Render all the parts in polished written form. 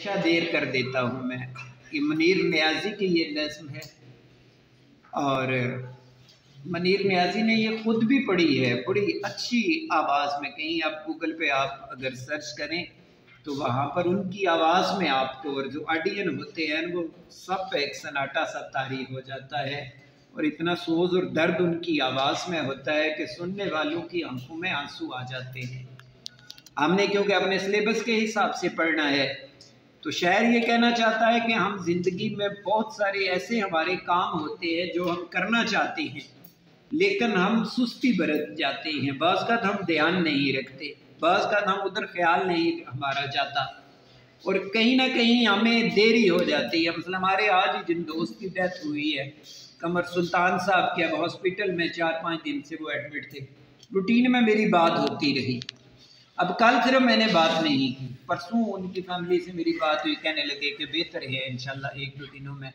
हमेशा देर कर देता हूँ मैं। ये मुनीर नियाज़ी की ये नज़्म है और मुनीर नियाज़ी ने ये ख़ुद भी पढ़ी है बड़ी अच्छी आवाज़ में। कहीं आप गूगल पे आप अगर सर्च करें तो वहाँ पर उनकी आवाज़ में आपको, और जो ऑडियन होते हैं वो सब एक सन्नाटा सा तारी हो जाता है और इतना सोज और दर्द उनकी आवाज़ में होता है कि सुनने वालों की आंखों में आंसू आ जाते हैं। हमने क्योंकि अपने सिलेबस के हिसाब से पढ़ना है, तो शायर ये कहना चाहता है कि हम ज़िंदगी में बहुत सारे ऐसे हमारे काम होते हैं जो हम करना चाहते हैं लेकिन हम सुस्ती बरत जाते हैं। बाज़ का हम ध्यान नहीं रखते, बाज़ का हम उधर ख्याल नहीं हमारा जाता और कहीं ना कहीं हमें देरी हो जाती है। मतलब हमारे आज ही जिन दोस्त की डेथ हुई है, कमर सुल्तान साहब के, अब हॉस्पिटल में 4-5 दिन से वो एडमिट थे। रूटीन में मेरी बात होती रही, अब कल सिर्फ मैंने बात नहीं की, परसों उनकी फैमिली से मेरी बात हुई, कहने लगे कि बेहतर है इंशाल्लाह 1-2 दिनों में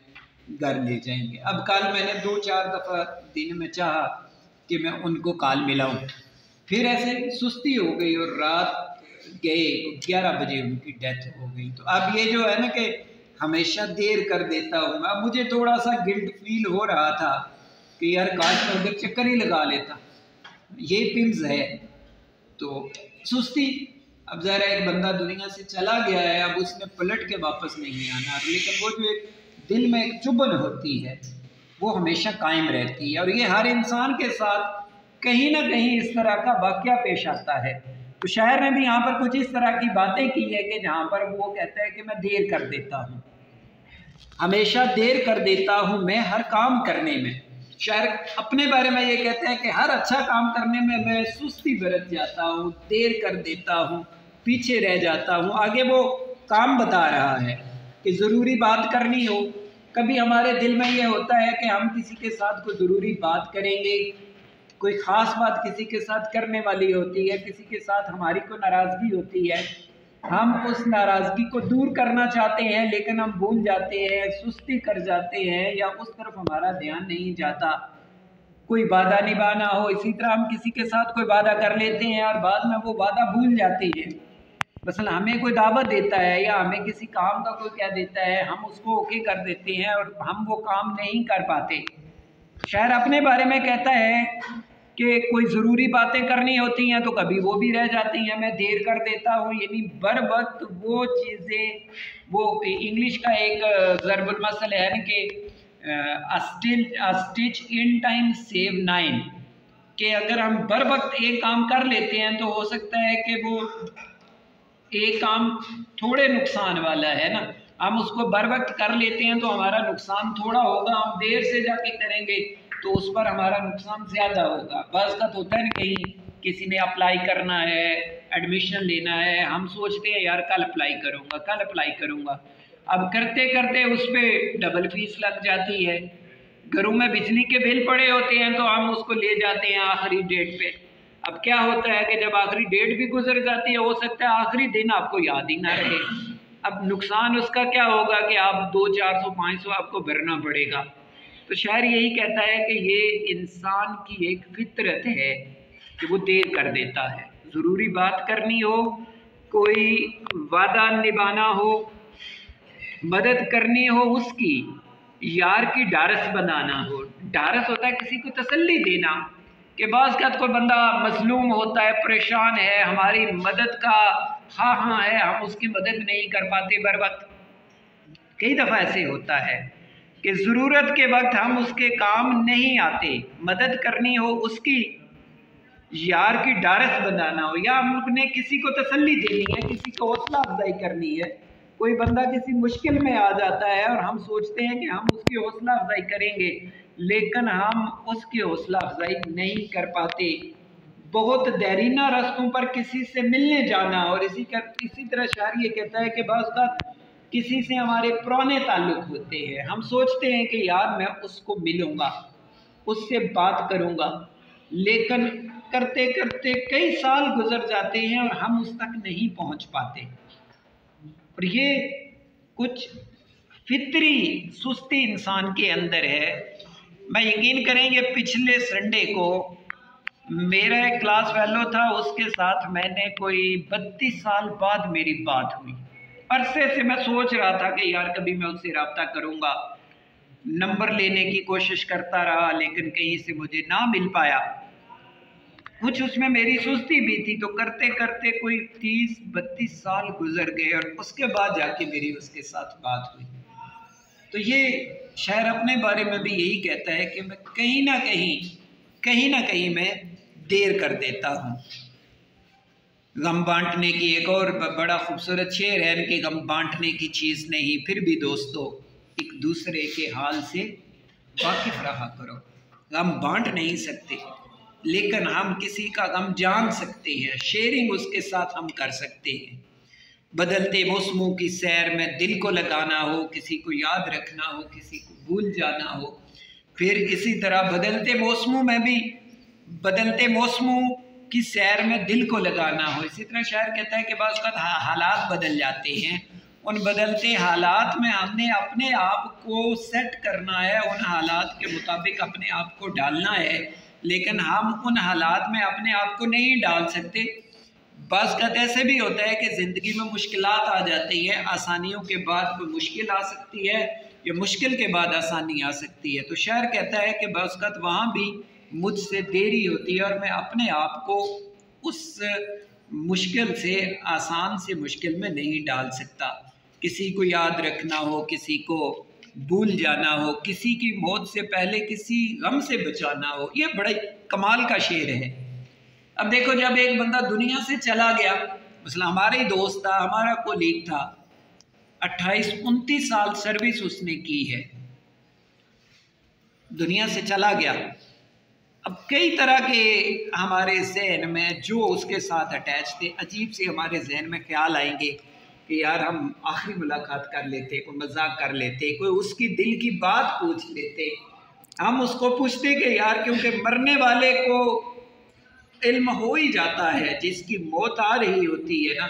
घर ले जाएंगे। अब कल मैंने 2-4 दफ़ा दिन में चाहा कि मैं उनको कॉल मिलाऊं, फिर ऐसे सुस्ती हो गई और रात गए 11 बजे उनकी डेथ हो गई। तो अब ये जो है ना कि हमेशा देर कर देता हूँ, अब मुझे थोड़ा सा गिल्ट फील हो रहा था कि यार काश मैं उधर चक्कर ही लगा लेता। ये पिम्स है तो सुस्ती। अब ज़रा एक बंदा दुनिया से चला गया है, अब उसने पलट के वापस नहीं आना, लेकिन वो जो एक दिल में एक चुभन होती है वो हमेशा कायम रहती है और ये हर इंसान के साथ कहीं ना कहीं इस तरह का वाक़या पेश आता है। तो शायर ने भी यहाँ पर कुछ इस तरह की बातें की है कि जहाँ पर वो कहता है कि मैं देर कर देता हूँ, हमेशा देर कर देता हूँ मैं हर काम करने में। शायर अपने बारे में ये कहते हैं कि हर अच्छा काम करने में मैं सुस्ती बरत जाता हूँ, देर कर देता हूँ, पीछे रह जाता हूँ। आगे वो काम बता रहा है कि ज़रूरी बात करनी हो, कभी हमारे दिल में ये होता है कि हम किसी के साथ कोई ज़रूरी बात करेंगे, कोई ख़ास बात किसी के साथ करने वाली होती है, किसी के साथ हमारी कोई नाराज़गी होती है, हम उस नाराज़गी को दूर करना चाहते हैं लेकिन हम भूल जाते हैं, सुस्ती कर जाते हैं या उस तरफ हमारा ध्यान नहीं जाता। कोई वादा निभाना हो, इसी तरह हम किसी के साथ कोई वादा कर लेते हैं और बाद में वो वादा भूल जाते हैं। मसलन हमें कोई दावत देता है या हमें किसी काम का कोई कह देता है, हम उसको ओके कर देते हैं और हम वो काम नहीं कर पाते। शायर अपने बारे में कहता है कि कोई ज़रूरी बातें करनी होती हैं तो कभी वो भी रह जाती हैं, मैं देर कर देता हूँ, यानी बर वक्त वो चीज़ें, वो इंग्लिश का एक ज़रबुल मसल है ना कि स्टिच इन टाइम सेव 9, कि अगर हम बर वक्त एक काम कर लेते हैं तो हो सकता है कि वो एक काम थोड़े नुकसान वाला है ना, हम उसको बर वक्त कर लेते हैं तो हमारा नुकसान थोड़ा होगा, हम देर से जाके करेंगे तो उस पर हमारा नुकसान ज़्यादा होगा। बस का तो होता है ना, कहीं किसी ने अप्लाई करना है, एडमिशन लेना है, हम सोचते हैं यार कल अप्लाई करूँगा, कल अप्लाई करूँगा, अब करते करते उस पर डबल फीस लग जाती है। घरों में बिजली के बिल पड़े होते हैं तो हम उसको ले जाते हैं आखिरी डेट पे। अब क्या होता है कि जब आखिरी डेट भी गुजर जाती है, हो सकता है आखिरी दिन आपको याद ही ना रहे। अब नुकसान उसका क्या होगा कि आप 200-400-500 आपको भरना पड़ेगा। तो शायर यही कहता है कि ये इंसान की एक फितरत है कि वो देर कर देता है। ज़रूरी बात करनी हो, कोई वादा निभाना हो, मदद करनी हो उसकी, यार की ढारस बनाना हो। ढारस होता है किसी को तसल्ली देना कि बाज़ का कोई बंदा मजलूम होता है, परेशान है, हमारी मदद का हाँ है, हम उसकी मदद नहीं कर पाते बर वक्त। कई दफ़ा ऐसे होता है कि ज़रूरत के वक्त हम उसके काम नहीं आते, मदद करनी हो उसकी, यार की ढारस बनाना हो, या हमने किसी को तसल्ली देनी है, किसी को हौसला अफजाई करनी है। कोई बंदा किसी मुश्किल में आ जाता है और हम सोचते हैं कि हम उसकी हौसला अफजाई करेंगे लेकिन हम उसकी हौसला अफजाई नहीं कर पाते। बहुत देरीना रास्तों पर किसी से मिलने जाना, और इसी तरह शायर ये कहता है कि बाज़ का किसी से हमारे पुराने ताल्लुक़ होते हैं, हम सोचते हैं कि यार मैं उसको मिलूँगा, उससे बात करूँगा, लेकिन करते करते कई साल गुजर जाते हैं और हम उस तक नहीं पहुँच पाते। और ये कुछ फितरी सुस्ती इंसान के अंदर है। मैं यकीन करेंगे पिछले संडे को मेरा एक क्लास फेलो था, उसके साथ मैंने कोई 32 साल बाद मेरी बात हुई अरसे से मैं सोच रहा था कि यार कभी मैं उससे रब्ता करूँगा, नंबर लेने की कोशिश करता रहा लेकिन कहीं से मुझे ना मिल पाया। कुछ उसमें मेरी सुस्ती भी थी, तो करते करते कोई 30-32 साल गुजर गए और उसके बाद जाके मेरी उसके साथ बात हुई। तो ये शायर अपने बारे में भी यही कहता है कि मैं कहीं ना कहीं मैं देर कर देता हूँ। गम बांटने की एक और बड़ा खूबसूरत शेर है कि गम बांटने की चीज़ नहीं, फिर भी दोस्तों एक दूसरे के हाल से वाकिफ रहा करो। गम बांट नहीं सकते लेकिन हम किसी का गम जान सकते हैं, शेयरिंग उसके साथ हम कर सकते हैं। बदलते मौसमों की सैर में दिल को लगाना हो, किसी को याद रखना हो, किसी को भूल जाना हो। फिर इसी तरह बदलते मौसमों की सैर में दिल को लगाना हो। इसी तरह शायर कहता है कि बाज़ वक़्त हालात बदल जाते हैं, उन बदलते हालात में हमने अपने आप को सेट करना है, उन हालात के मुताबिक अपने आप को डालना है, लेकिन हम उन हालात में अपने आप को नहीं डाल सकते। बाज़ वक़्त ऐसे भी होता है कि ज़िंदगी में मुश्किलात आ जाती है, आसानियों के बाद कोई मुश्किल आ सकती है या मुश्किल के बाद आसानी आ सकती है। तो शायर कहता है कि बाज़ वक़्त वहाँ भी मुझसे देरी होती है और मैं अपने आप को उस मुश्किल से आसान से मुश्किल में नहीं डाल सकता। किसी को याद रखना हो, किसी को भूल जाना हो, किसी की मौत से पहले किसी गम से बचाना हो, ये बड़ा कमाल का शेर है। अब देखो, जब एक बंदा दुनिया से चला गया, मसला हमारा ही दोस्त था, हमारा कोलीग था, 28-29 साल सर्विस उसने की है, दुनिया से चला गया। अब कई तरह के हमारे जहन में जो उसके साथ अटैच थे, अजीब से हमारे जहन में ख्याल आएंगे कि यार हम आखिरी मुलाकात कर लेते, कोई मजाक कर लेते, कोई उसकी दिल की बात पूछ लेते। हम उसको पूछते कि यार, क्योंकि मरने वाले को इल्म हो ही जाता है, जिसकी मौत आ रही होती है ना,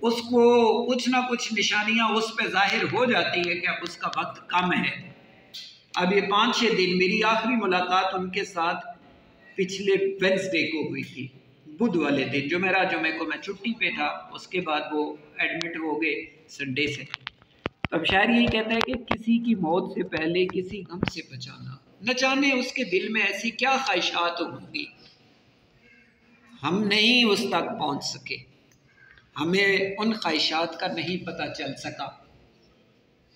उसको कुछ ना कुछ निशानियां उस पर जाहिर हो जाती है कि अब उसका वक्त कम है। अब ये 5-6 दिन, मेरी आखिरी मुलाकात उनके साथ पिछले वेंसडे को हुई थी, बुध वाले दिन, जुमे को मैं छुट्टी पे था, उसके बाद वो एडमिट हो गए संडे से। अब शायर यही कहता है कि किसी की मौत से पहले किसी गम से बचाना, न जाने उसके दिल में ऐसी क्या ख्वाहिशात होंगी, हम नहीं उस तक पहुंच सके, हमें उन ख्वाहिशात का नहीं पता चल सका,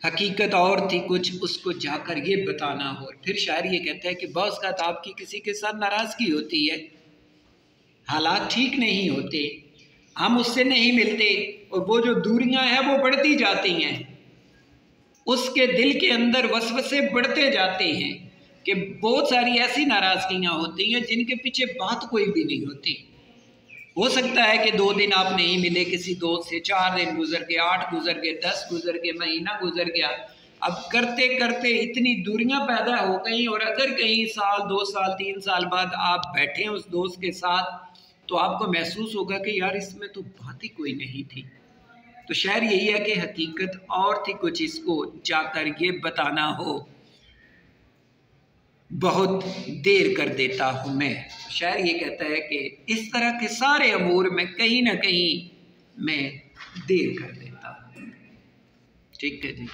हकीकत और थी कुछ, उसको जाकर ये बताना हो। फिर शायर ये कहता है कि बस का आपकी किसी के साथ नाराज़गी होती है, हालात ठीक नहीं होते, हम उससे नहीं मिलते और वो जो दूरियां हैं वो बढ़ती जाती हैं, उसके दिल के अंदर वसवसे बढ़ते जाते हैं कि बहुत सारी ऐसी नाराज़गियाँ होती हैं जिनके पीछे बात कोई भी नहीं होती। हो सकता है कि 2 दिन आप नहीं मिले किसी दोस्त से, 4 दिन गुजर गए, 8 गुजर गए, 10 गुजर गए, महीना गुजर गया। अब करते करते इतनी दूरियां पैदा हो गई, और अगर कहीं साल 2 साल 3 साल बाद आप बैठे उस दोस्त के साथ, तो आपको महसूस होगा कि यार इसमें तो बात ही कोई नहीं थी। तो शायर यही है कि हकीकत और थी कुछ, इसको जाकर ये बताना हो, बहुत देर कर देता हूँ मैं। शायर ये कहता है कि इस तरह के सारे अमूर में कहीं ना कहीं मैं देर कर देता हूँ। ठीक है जी।